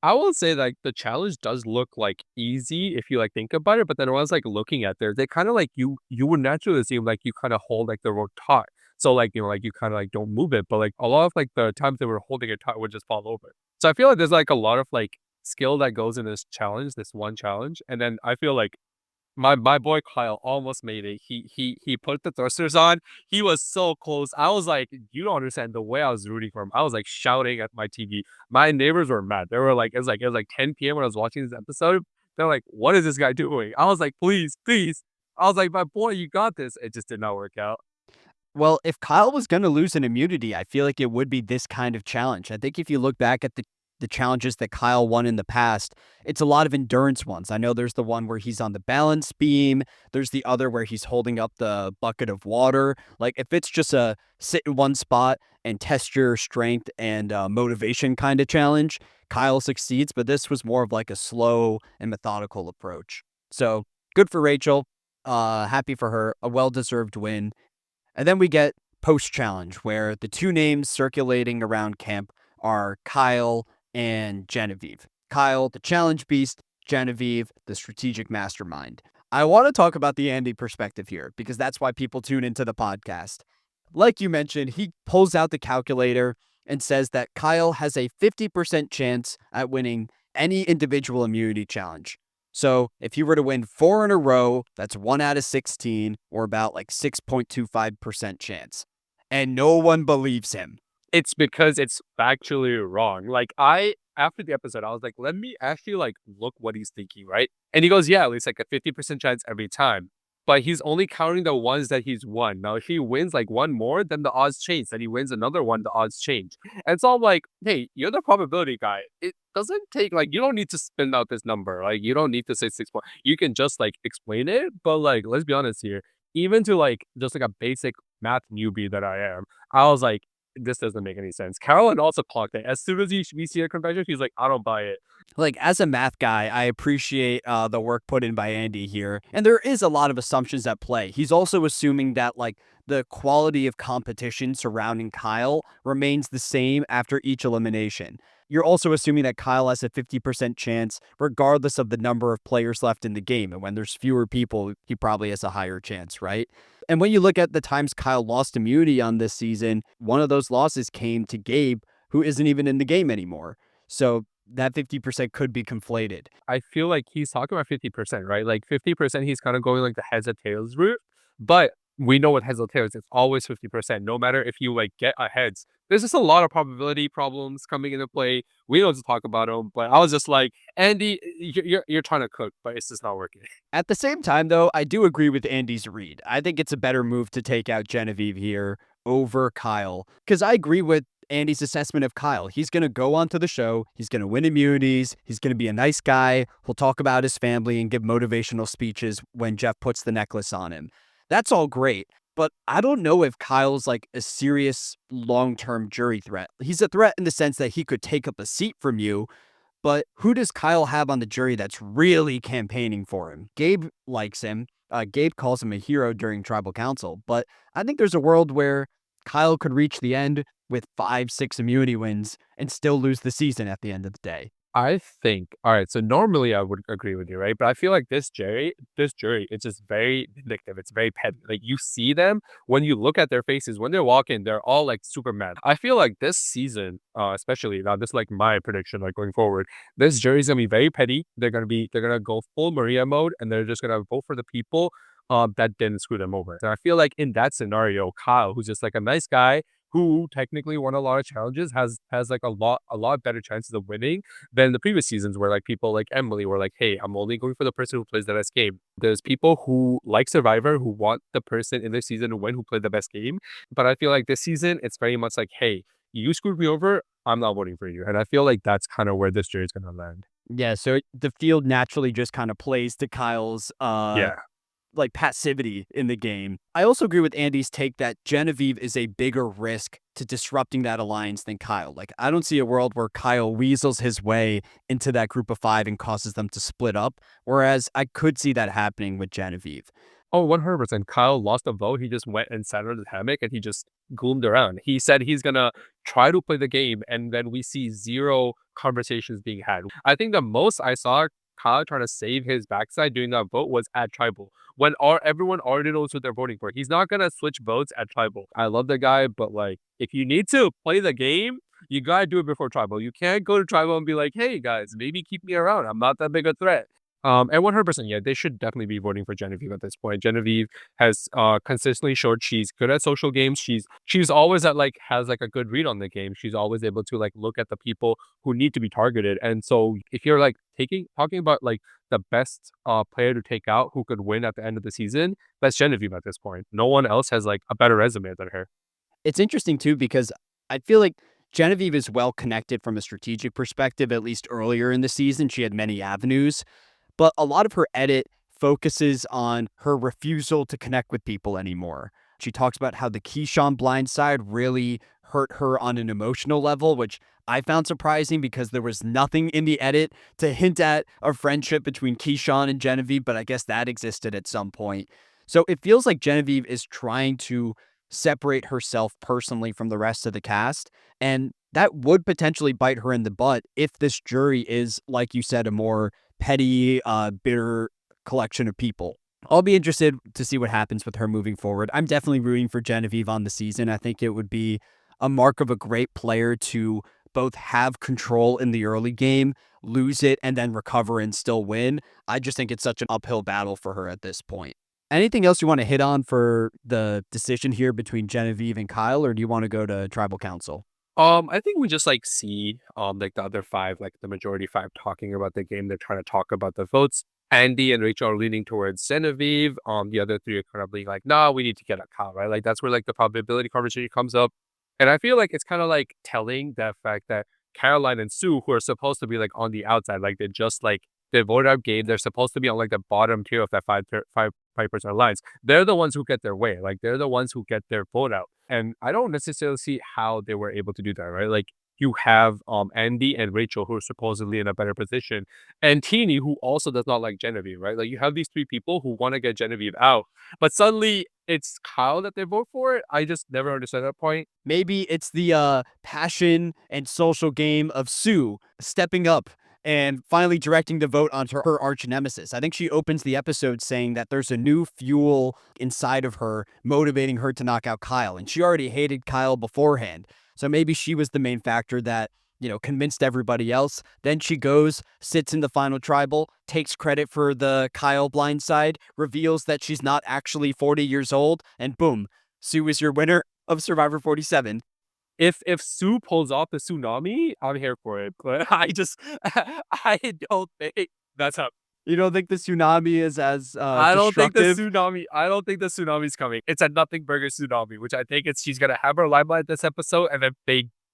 I will say like the challenge does look like easy if you like think about it, but then when I was like looking at there, they kind of like you would naturally assume like you kind of hold like the rope taut. So like like you kind of like don't move it, but like a lot of like the times they were holding it taut would just fall over. So I feel like there's like a lot of like skill that goes in this challenge, this one challenge, and then I feel like my boy Kyle almost made it. He put the thrusters on. He was so close. I was like, you don't understand the way I was rooting for him. I was like shouting at my TV. My neighbors were mad. They were like, it was like 10 p.m. when I was watching this episode. They're like, what is this guy doing? I was like, please, please. I was like, my boy, you got this. It just did not work out. Well, if Kyle was going to lose an immunity, I feel like it would be this kind of challenge. I think if you look back at the challenges that Kyle won in the past, it's a lot of endurance ones. I know there's the one where he's on the balance beam. There's the other where he's holding up the bucket of water. Like if it's just a sit in one spot and test your strength and motivation kind of challenge, Kyle succeeds. But this was more of like a slow and methodical approach. So good for Rachel. Happy for her. A well-deserved win. And then we get post challenge, where the two names circulating around camp are Kyle and Genevieve. Kyle, the challenge beast, Genevieve, the strategic mastermind. I want to talk about the Andy perspective here because that's why people tune into the podcast. Like you mentioned, he pulls out the calculator and says that Kyle has a 50% chance at winning any individual immunity challenge. So if he were to win 4 in a row, that's 1 out of 16, or about like 6.25% chance. And no one believes him. It's because it's factually wrong. Like after the episode, I was like, let me actually like look what he's thinking, right? And he goes, yeah, at least like a 50% chance every time. But he's only counting the ones that he's won. Now, if he wins like one more, then the odds change. Then he wins another one, the odds change. And so I'm like, hey, you're the probability guy. It doesn't take like you don't need to spin out this number. Like you don't need to say 6 points. You can just like explain it. But like, let's be honest here. Even to like just like a basic math newbie that I am, I was like, this doesn't make any sense. Carolyn also clocked it. As soon as we see her confession, she's like, I don't buy it. Like, as a math guy, I appreciate the work put in by Andy here. And there is a lot of assumptions at play. He's also assuming that, like, the quality of competition surrounding Kyle remains the same after each elimination. You're also assuming that Kyle has a 50% chance, regardless of the number of players left in the game. And when there's fewer people, he probably has a higher chance, right? And when you look at the times Kyle lost immunity on this season, one of those losses came to Gabe, who isn't even in the game anymore. So that 50% could be conflated. I feel like he's talking about 50%, right? Like 50%, he's kind of going like the heads or tails route. But we know with heads or tails, it's always 50%. No matter if you like get a heads, there's just a lot of probability problems coming into play. We don't have to talk about them, but I was just like, Andy, you're trying to cook, but it's just not working. At the same time, though, I do agree with Andy's read. I think it's a better move to take out Genevieve here over Kyle, because I agree with Andy's assessment of Kyle. He's going to go onto the show. He's going to win immunities. He's going to be a nice guy. He'll talk about his family and give motivational speeches when Jeff puts the necklace on him. That's all great. But I don't know if Kyle's like a serious long-term jury threat. He's a threat in the sense that he could take up a seat from you, but who does Kyle have on the jury that's really campaigning for him? Gabe likes him. Gabe calls him a hero during tribal council, but I think there's a world where Kyle could reach the end with 5, 6 immunity wins and still lose the season at the end of the day. I think all right, so normally I would agree with you, right? But I feel like this jury, it's just very vindictive. It's very petty. Like you see them when you look at their faces when they're walking, they're all like super mad. I feel like this season, especially now, this is like my prediction, like going forward, this jury's gonna be very petty. They're gonna go full Maria mode, and they're just gonna vote for the people that didn't screw them over. And I feel like in that scenario, Kyle, who's just like a nice guy who technically won a lot of challenges, has like a lot better chances of winning than the previous seasons where like people like Emily were like, hey, I'm only going for the person who plays the best game. There's people who like Survivor who want the person in their season to win who played the best game. But I feel like this season, it's very much like, hey, you screwed me over. I'm not voting for you. And I feel like that's kind of where this jury is going to land. Yeah, so the field naturally just kind of plays to Kyle's Yeah. like passivity in the game. I also agree with Andy's take that Genevieve is a bigger risk to disrupting that alliance than Kyle. Like, I don't see a world where Kyle weasels his way into that group of 5 and causes them to split up, whereas I could see that happening with Genevieve. Oh, 100%. Kyle lost a vote. He just went and sat on the hammock and he just gloomed around. He said he's gonna try to play the game, and then we see zero conversations being had. I think the most I saw Kyle trying to save his backside doing that vote was at Tribal. When everyone already knows what they're voting for. He's not gonna switch votes at Tribal. I love the guy, but like if you need to play the game, you gotta do it before Tribal. You can't go to Tribal and be like, hey guys, maybe keep me around. I'm not that big a threat. And 100%, yeah, they should definitely be voting for Genevieve at this point. Genevieve has consistently showed she's good at social games. She's always at like has like a good read on the game. She's always able to like look at the people who need to be targeted. And so if you're like talking about like the best player to take out who could win at the end of the season, that's Genevieve at this point. No one else has like a better resume than her. It's interesting too because I feel like Genevieve is well connected from a strategic perspective, at least earlier in the season. She had many avenues. But a lot of her edit focuses on her refusal to connect with people anymore. She talks about how the Keyshawn blind side really hurt her on an emotional level, which I found surprising because there was nothing in the edit to hint at a friendship between Keyshawn and Genevieve, but I guess that existed at some point. So it feels like Genevieve is trying to separate herself personally from the rest of the cast. And that would potentially bite her in the butt if this jury is, like you said, a more petty, bitter collection of people. I'll be interested to see what happens with her moving forward. I'm definitely rooting for Genevieve on the season. I think it would be a mark of a great player to both have control in the early game, lose it, and then recover and still win. I just think it's such an uphill battle for her at this point. Anything else you want to hit on for the decision here between Genevieve and Kyle, or do you want to go to tribal council? I think we just like see like the other 5, like the majority 5 talking about the game. They're trying to talk about the votes. Andy and Rachel are leaning towards Genevieve. The other 3 are kind of being like, nah, we need to get a Kyle, right? Like that's where like the probability conversation comes up. And I feel like it's kind of like telling that fact that Caroline and Sue, who are supposed to be like on the outside, like they voted out Gabe. They're supposed to be on like the bottom tier of that 5% alliance. They're the ones who get their way. Like they're the ones who get their vote out. And I don't necessarily see how they were able to do that, right? Like you have Andy and Rachel who are supposedly in a better position, and Teeny who also does not like Genevieve, right? Like you have these 3 people who want to get Genevieve out, but suddenly it's Kyle that they vote for. I just never understood that point. Maybe it's the passion and social game of Sue stepping up and finally directing the vote onto her arch nemesis. I think she opens the episode saying that there's a new fuel inside of her motivating her to knock out Kyle. And she already hated Kyle beforehand. So maybe she was the main factor that, convinced everybody else. Then she goes, sits in the final tribal, takes credit for the Kyle blindside, reveals that she's not actually 40 years old, and boom, Sue is your winner of Survivor 47. If Sue pulls off the tsunami, I'm here for it. But I just I don't think that's how. You don't think the tsunami is as I don't think the destructive? tsunami. I don't think the tsunami's coming. It's a nothing burger tsunami, which I think she's gonna have her limelight this episode and then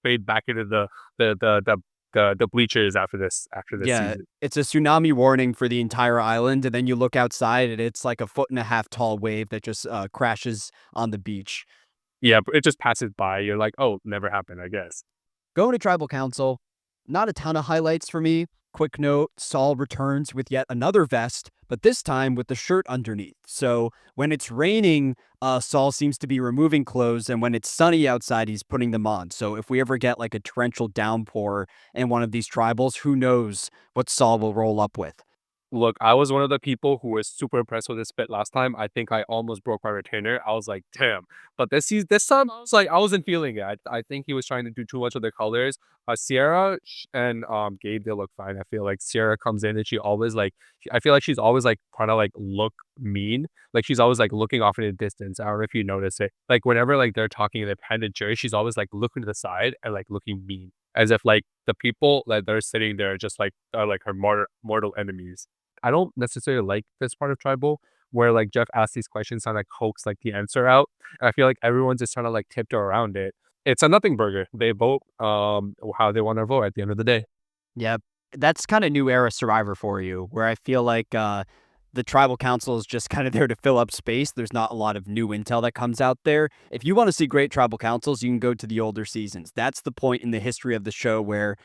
fade back into the bleachers after this Yeah, season. it's a tsunami warning for the entire island, and then you look outside and it's like a foot and a half tall wave that just crashes on the beach. Yeah, but it just passes by. You're like, oh, never happened, I guess. Going to tribal council, not a ton of highlights for me. Quick note, Saul returns with yet another vest, but this time with the shirt underneath. So when it's raining, Saul seems to be removing clothes, and when it's sunny outside, he's putting them on. So if we ever get like a torrential downpour in one of these tribals, who knows what Saul will roll up with. Look, I was one of the people who was super impressed with this fit last time. I think I almost broke my retainer. I was like, damn. But this time, I was like, I wasn't feeling it. I think he was trying to do too much of the colors. Sierra and Gabe, they look fine. I feel like Sierra comes in and she always like, I feel like she's always like trying to like look mean. Like she's always like looking off in the distance. I don't know if you notice it. Like whenever like they're talking in the appended jury, she's always like looking to the side and like looking mean, as if like the people that they're sitting there just like are like her mortal enemies. I don't necessarily like this part of tribal where like Jeff asks these questions trying to like coax like the answer out. And I feel like everyone's just trying to like tiptoe around it. It's a nothing burger. They vote how they want to vote at the end of the day. Yeah, that's kind of new era Survivor for you, where I feel like the tribal council is just kind of there to fill up space. There's not a lot of new intel that comes out there. If you want to see great tribal councils, you can go to the older seasons. That's the point in the history of the show where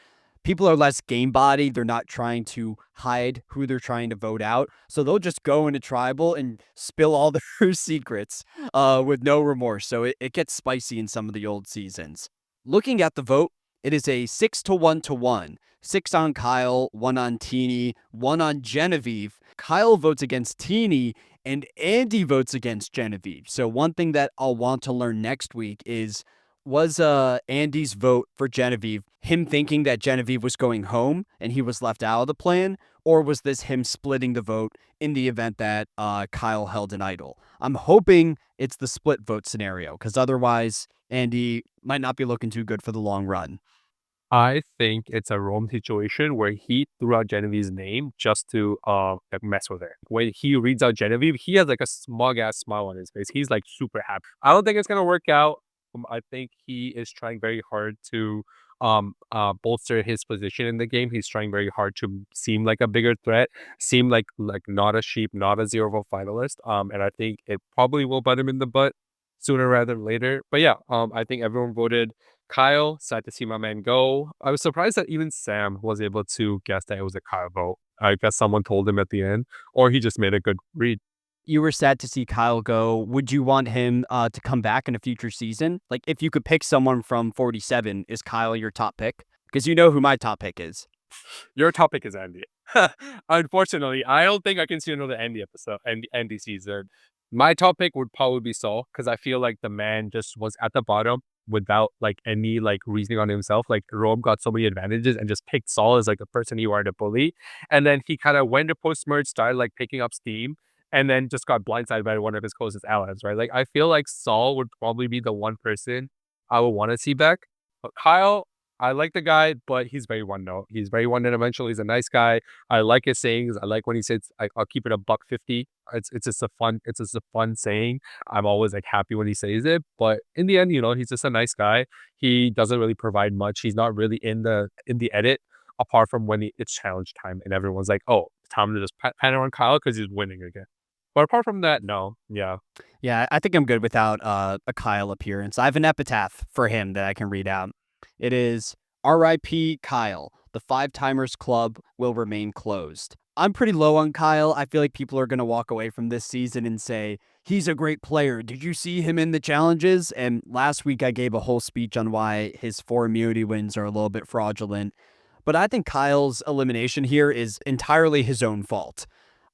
people are less game body. They're not trying to hide who they're trying to vote out. So they'll just go into tribal and spill all their secrets with no remorse. So it gets spicy in some of the old seasons. Looking at the vote, it is a 6-1 to 1. 6 on Kyle, 1 on Teeny, 1 on Genevieve. Kyle votes against Teeny, and Andy votes against Genevieve. So one thing that I'll want to learn next week is, was Andy's vote for Genevieve him thinking that Genevieve was going home and he was left out of the plan, or was this him splitting the vote in the event that Kyle held an idol? I'm hoping it's the split vote scenario, because otherwise Andy might not be looking too good for the long run. I think it's a Rome situation where he threw out Genevieve's name just to like mess with her. When he reads out Genevieve, he has like a smug ass smile on his face. He's like super happy. I don't think it's gonna work out. I think he is trying very hard to bolster his position in the game. He's trying very hard to seem like a bigger threat, seem like not a sheep, not a zero vote finalist. And I think it probably will bite him in the butt sooner rather than later. But yeah, I think everyone voted Kyle. Sad to see my man go. I was surprised that even Sam was able to guess that it was a Kyle vote. I guess someone told him at the end, or he just made a good read. You were sad to see Kyle go. Would you want him to come back in a future season? Like, if you could pick someone from 47, is Kyle your top pick? Because you know who my top pick is. Your topic is Andy. Unfortunately, I don't think I can see another Andy episode, Andy season. My topic would probably be Saul, because I feel like the man just was at the bottom without like any like reasoning on himself. Like Rome got so many advantages and just picked Saul as like a person he wanted to bully. And then he kind of went to post merge, started like picking up steam, and then just got blindsided by one of his closest allies, right? Like I feel like Saul would probably be the one person I would want to see back. But Kyle, I like the guy, but he's very one note. He's very one dimensional. He's a nice guy. I like his sayings. I like when he says, "I'll keep it a buck 50." It's just a fun saying. I'm always like happy when he says it. But in the end, he's just a nice guy. He doesn't really provide much. He's not really in the edit, apart from when it's challenge time and everyone's like, "Oh, it's time to just patter on Kyle because he's winning again." But apart from that, no, yeah. Yeah, I think I'm good without a Kyle appearance. I have an epitaph for him that I can read out. It is R.I.P. Kyle. The Five Timers Club will remain closed. I'm pretty low on Kyle. I feel like people are going to walk away from this season and say, he's a great player. Did you see him in the challenges? And last week I gave a whole speech on why his 4 immunity wins are a little bit fraudulent. But I think Kyle's elimination here is entirely his own fault.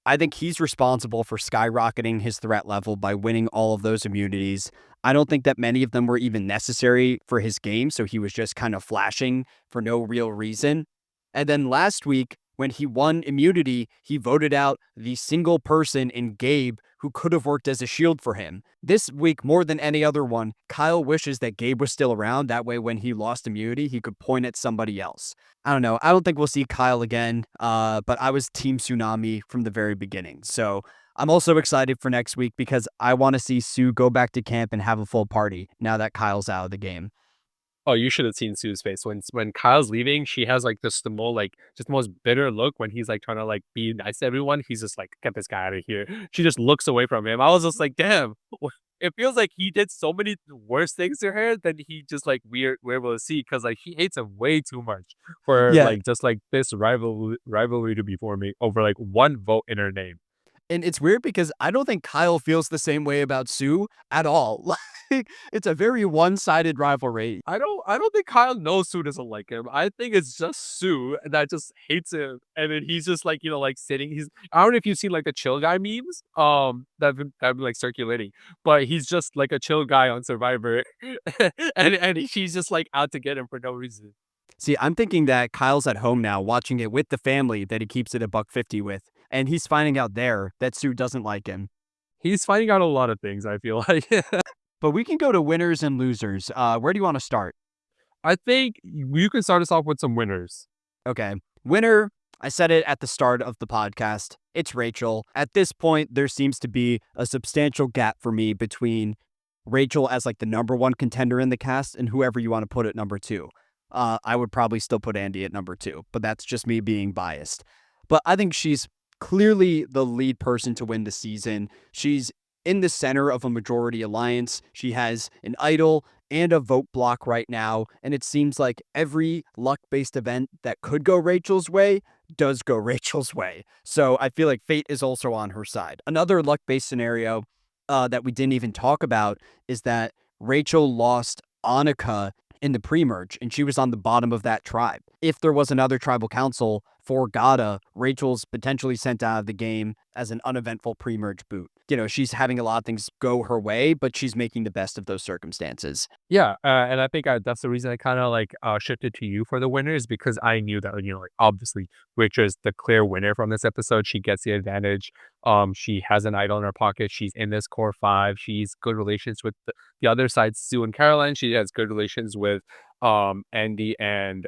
I think he's responsible for skyrocketing his threat level by winning all of those immunities. I don't think that many of them were even necessary for his game, so he was just kind of flashing for no real reason. And then last week, when he won immunity, he voted out the single person in Gabe who could have worked as a shield for him. This week, more than any other one, Kyle wishes that Gabe was still around. That way, when he lost immunity, he could point at somebody else. I don't know. I don't think we'll see Kyle again, but I was Team Suenami from the very beginning. So I'm also excited for next week because I want to see Sue go back to camp and have a full party now that Kyle's out of the game. Oh, you should have seen Sue's face when Kyle's leaving. She has like this the most like just the most bitter look when he's like trying to like be nice to everyone. He's just like, get this guy out of here. She just looks away from him. I was just like, damn. It feels like he did so many worse things to her than he just like we're able to see because like she hates him way too much for Yeah, like just like this rivalry to be forming over like one vote in her name. and it's weird because I don't think Kyle feels the same way about Sue at all. Like, it's a very one-sided rivalry. I don't think Kyle knows Sue doesn't like him. I think it's just Sue that just hates him. And then he's just like, like sitting. I don't know if you've seen like the chill guy memes, that have been like circulating, but he's just like a chill guy on Survivor. and she's just like out to get him for no reason. See, I'm thinking that Kyle's at home now watching it with the family that he keeps it a buck 50 with, and he's finding out there that Sue doesn't like him. He's finding out a lot of things, I feel like. But we can go to winners and losers. Where do you want to start? I think you can start us off with some winners. Okay. Winner, I said it at the start of the podcast. It's Rachel. At this point, there seems to be a substantial gap for me between Rachel as like the number one contender in the cast and whoever you want to put at number two. I would probably still put Andy at number two, but that's just me being biased. But I think she's clearly the lead person to win the season. She's in the center of a majority alliance. She has an idol and a vote block right now. And it seems like every luck based event that could go Rachel's way does go Rachel's way. So I feel like fate is also on her side. Another luck based scenario that we didn't even talk about is that Rachel lost Annika in the pre-merge, and she was on the bottom of that tribe. If there was another tribal council for Gada, Rachel's potentially sent out of the game as an uneventful pre-merge boot. She's having a lot of things go her way, but she's making the best of those circumstances. Yeah, and I think that's the reason I kind of like shifted to you for the winners because I knew that like obviously Rich is the clear winner from this episode. She gets the advantage. She has an idol in her pocket. She's in this core five. She's good relations with the other side, Sue and Caroline. She has good relations with Andy and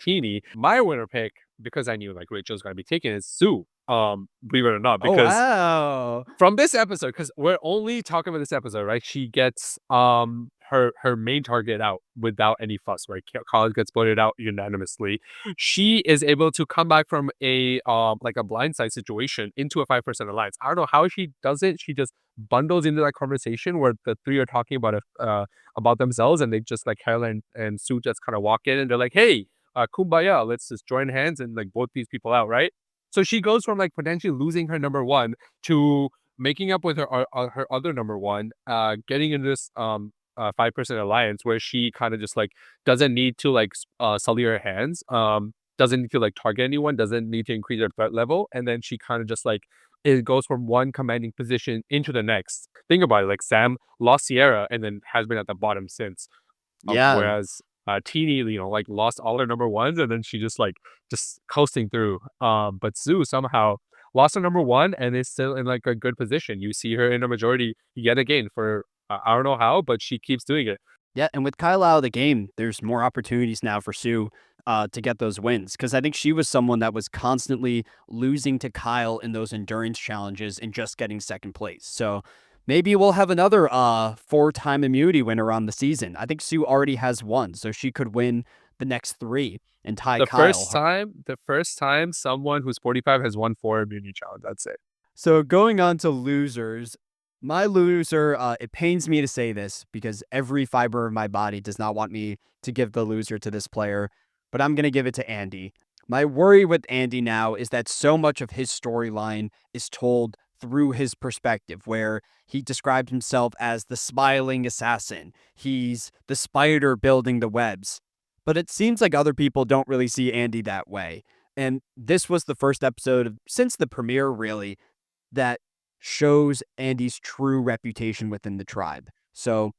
Teeny. My winner pick because I knew like Rachel's gonna be taken is Sue. Believe it or not, Oh, because wow. from this episode, because we're only talking about this episode, right? She gets her main target out without any fuss, right? College gets voted out unanimously. She is able to come back from a like a blindside situation into a 5% alliance. I don't know how she does it. She just bundles into that conversation where the three are talking about themselves, and they just like Caroline and Sue just kind of walk in and they're like, "Hey, kumbaya, let's just join hands and like vote these people out," right? So she goes from like potentially losing her number one to making up with her other number one, getting into this 5% alliance where she kind of just like doesn't need to like sully her hands, doesn't need to like target anyone, doesn't need to increase her threat level, and then she kind of just like it goes from one commanding position into the next. Think about it, like Sam lost Sierra and then has been at the bottom since. Yeah. Whereas Teeny, like lost all her number ones and then she just coasting through. But Sue somehow lost her number one and is still in like a good position. You see her in a majority yet again for I don't know how, but she keeps doing it. Yeah, and with Kyle out of the game, there's more opportunities now for Sue to get those wins because I think she was someone that was constantly losing to Kyle in those endurance challenges and just getting second place. So maybe we'll have another four-time immunity winner on the season. I think Sue already has one, so she could win the next three and tie The first Kyle. time, the first time someone who's 45 has won 4 immunity challenge. That's it. So going on to losers, my loser, it pains me to say this because every fiber of my body does not want me to give the loser to this player, but I'm going to give it to Andy. My worry with Andy now is that so much of his storyline is told through his perspective, where he described himself as the smiling assassin. He's the spider building the webs. But it seems like other people don't really see Andy that way. And this was the first episode since the premiere, really, that shows Andy's true reputation within the tribe. So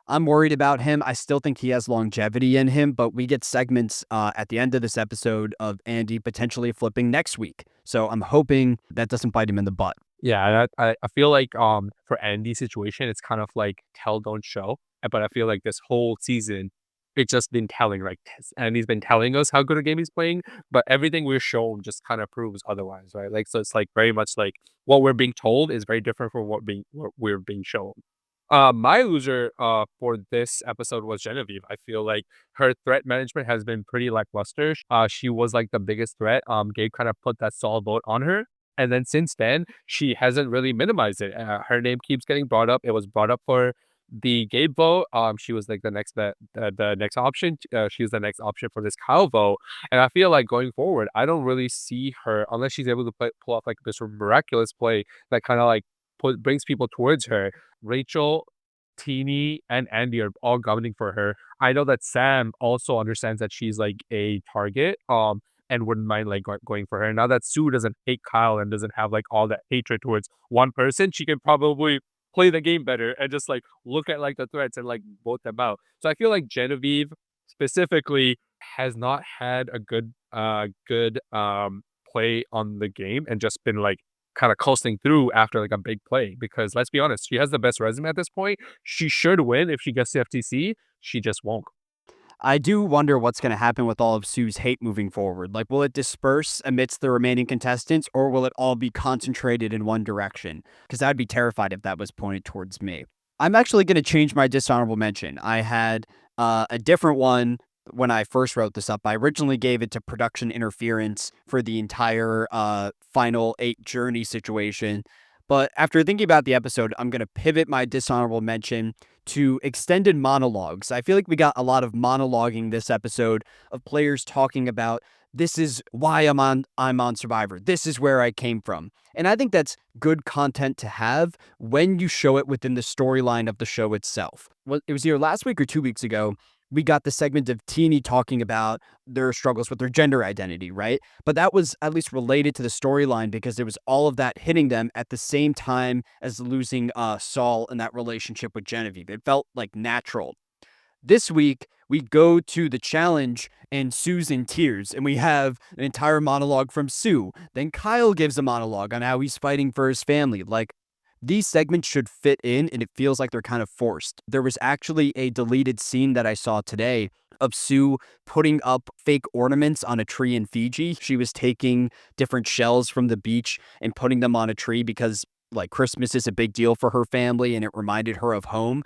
I'm worried about him. I still think he has longevity in him, but we get segments at the end of this episode of Andy potentially flipping next week. So I'm hoping that doesn't bite him in the butt. Yeah, and I feel like for Andy's situation, it's kind of like tell don't show. But I feel like this whole season, it's just been telling, like Andy's been telling us how good a game he's playing, but everything we're shown just kind of proves otherwise, right? Like so, it's like very much like what we're being told is very different from what we're being shown. My loser for this episode was Genevieve. I feel like her threat management has been pretty lackluster. She was like the biggest threat. Gabe kind of put that solid vote on her. And then since then, she hasn't really minimized it. Her name keeps getting brought up. It was brought up for the Gabe vote. She was like the next option. She was the next option for this Kyle vote. And I feel like going forward, I don't really see her unless she's able to pull off like this miraculous play that kind of like brings people towards her. Rachel, Teeny, and Andy are all gunning for her. I know that Sam also understands that she's like a target, and wouldn't mind like going for her. Now that Sue doesn't hate Kyle and doesn't have like all that hatred towards one person, she can probably play the game better and just like look at like the threats and like vote them out. So I feel like Genevieve specifically has not had a good play on the game and just been like kind of coasting through after like a big play because let's be honest, she has the best resume at this point. She should win if she gets to FTC. She just won't. I do wonder what's going to happen with all of Sue's hate moving forward. Like, will it disperse amidst the remaining contestants, or will it all be concentrated in one direction? Because I'd be terrified if that was pointed towards me. I'm actually going to change my dishonorable mention. I had a different one when I first wrote this up. I originally gave it to production interference for the entire final 8 journey situation. But after thinking about the episode, I'm going to pivot my dishonorable mention to extended monologues. I feel like we got a lot of monologuing this episode of players talking about this is why I'm on Survivor. This is where I came from. And I think that's good content to have when you show it within the storyline of the show itself. Well, it was either last week or 2 weeks ago. We got the segment of Teeny talking about their struggles with their gender identity, right? But that was at least related to the storyline because there was all of that hitting them at the same time as losing Saul in that relationship with Genevieve. It felt like natural. This week, we go to the challenge and Sue's in tears, and we have an entire monologue from Sue. Then Kyle gives a monologue on how he's fighting for his family. Like, these segments should fit in, and it feels like they're kind of forced. There was actually a deleted scene that I saw today of Sue putting up fake ornaments on a tree in Fiji. She was taking different shells from the beach and putting them on a tree because, like, Christmas is a big deal for her family and it reminded her of home.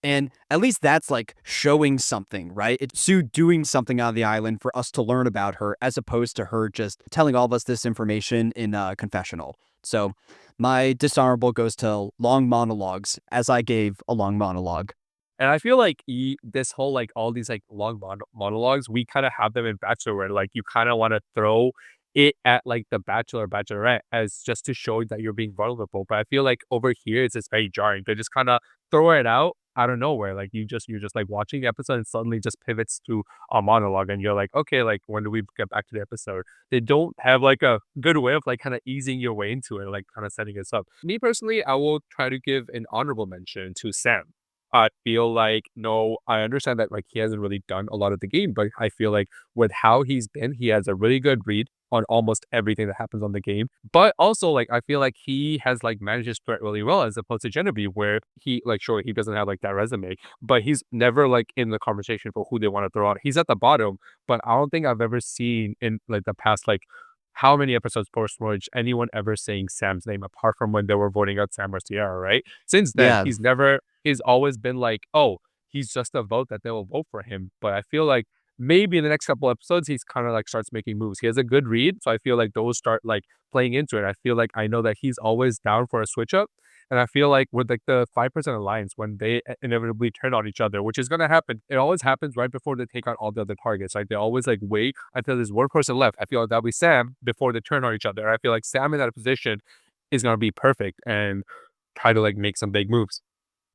And at least that's like showing something, right? It's Sue doing something on the island for us to learn about her, as opposed to her just telling all of us this information in a confessional. So my dishonorable goes to long monologues, as I gave a long monologue. And I feel like this whole like all these like long monologues, we kind of have them in Bachelor where like you kind of want to throw it at like the Bachelor or Bachelorette as just to show that you're being vulnerable. But I feel like over here it's just very jarring. They just kind of throw it out of nowhere. Like you're just like watching the episode and suddenly just pivots to a monologue and you're like, okay, like when do we get back to the episode? They don't have like a good way of like kind of easing your way into it, like kind of setting us up. Me personally, I will try to give an honorable mention to Sam. I feel like no, I understand that like he hasn't really done a lot of the game, but I feel like with how he's been, he has a really good read on almost everything that happens on the game. But also like I feel like he has like managed his threat really well as opposed to Genevieve, where he like sure he doesn't have like that resume, but he's never like in the conversation for who they want to throw out. He's at the bottom, but I don't think I've ever seen in like the past like how many episodes post merge anyone ever saying Sam's name apart from when they were voting out Sam or Sierra, right? Since then, Yeah, he's always been like, oh, he's just a vote that they will vote for him. But I feel like maybe in the next couple episodes, he's kind of like starts making moves. He has a good read. So I feel like those start like playing into it. I feel like I know that he's always down for a switch up. And I feel like with like the 5% alliance, when they inevitably turn on each other, which is going to happen, it always happens right before they take out all the other targets. Like they always like wait until there's one person left. I feel like that'll be Sam before they turn on each other. I feel like Sam in that position is going to be perfect and try to like make some big moves.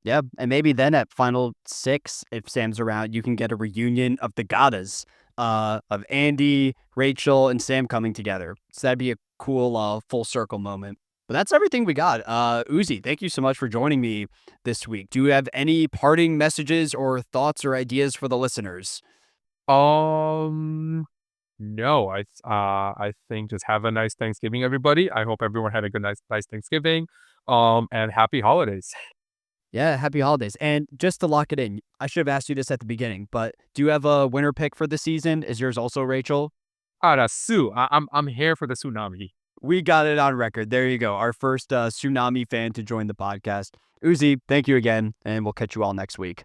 yeah. And maybe then at final 6, if Sam's around, you can get a reunion of the Gatas, of Andy, Rachel, and Sam coming together. So that'd be a cool full circle moment. But that's everything we got. Uzi, thank you so much for joining me this week. Do you have any parting messages or thoughts or ideas for the listeners? Um, no, I think just have a nice Thanksgiving, everybody. I hope everyone had a good nice Thanksgiving. And happy holidays. Yeah, happy holidays. And just to lock it in, I should have asked you this at the beginning, but do you have a winner pick for the season? Is yours also Rachel? Ah, that's Sue. I'm here for the tsunami. We got it on record. There you go. Our first Tsunami fan to join the podcast. Uzi, thank you again, and we'll catch you all next week.